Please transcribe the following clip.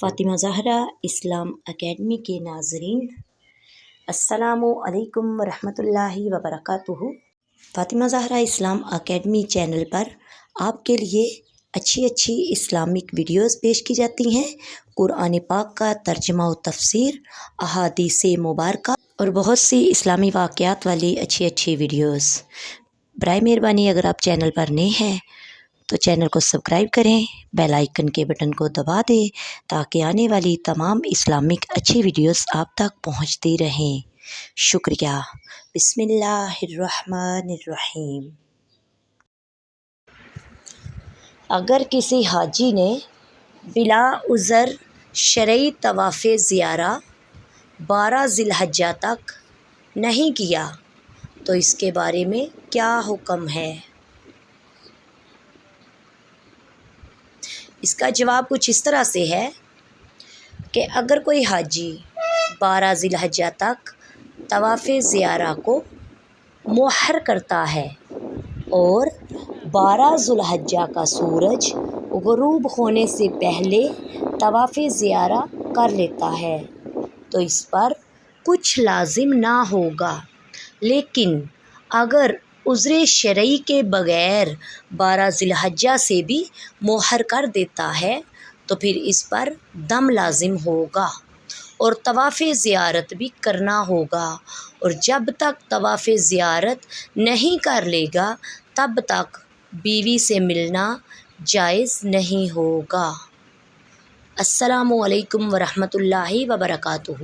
فاطمہ زہرا اسلام academy کے ناظرین، السلام علیکم ورحمۃ اللہ وبرکاتہ۔ فاطمہ زہرا اسلام اکیڈمی چینل پر آپ کے لیے اچھی اسلامک ویڈیوز پیش کی جاتی ہیں۔ قرآن پاک کا ترجمہ و تفسیر، احادیث مبارکہ اور بہت سی اسلامی واقعات والی اچھی ویڈیوز۔ برائے مہربانی اگر آپ چینل پر نئے ہیں تو چینل کو سبسکرائب کریں، بیل آئیکن کے بٹن کو دبا دیں تاکہ آنے والی تمام اسلامک اچھی ویڈیوز آپ تک پہنچتی رہیں۔ شکریہ۔ بسم اللہ الرحمن الرحیم۔ اگر کسی حاجی نے بلا عذر شرعی طواف زیارہ 12 ذی الحجہ تک نہیں کیا تو اس کے بارے میں کیا حکم ہے؟ اس کا جواب کچھ اس طرح سے ہے کہ اگر کوئی حاجی 12 ذی الحجہ تک طواف زیارہ کو مؤخر کرتا ہے اور 12 ذی الحجہ کا سورج غروب ہونے سے پہلے طواف زیارہ کر لیتا ہے تو اس پر کچھ لازم نہ ہوگا، لیکن اگر عذر شرعی کے بغیر 12 ذی الحجہ سے بھی مؤخر کر دیتا ہے تو پھر اس پر دم لازم ہوگا اور طواف زیارت بھی کرنا ہوگا، اور جب تک طواف زیارت نہیں کر لے گا تب تک بیوی سے ملنا جائز نہیں ہوگا۔ السلام علیکم ورحمۃ اللہ وبرکاتہ۔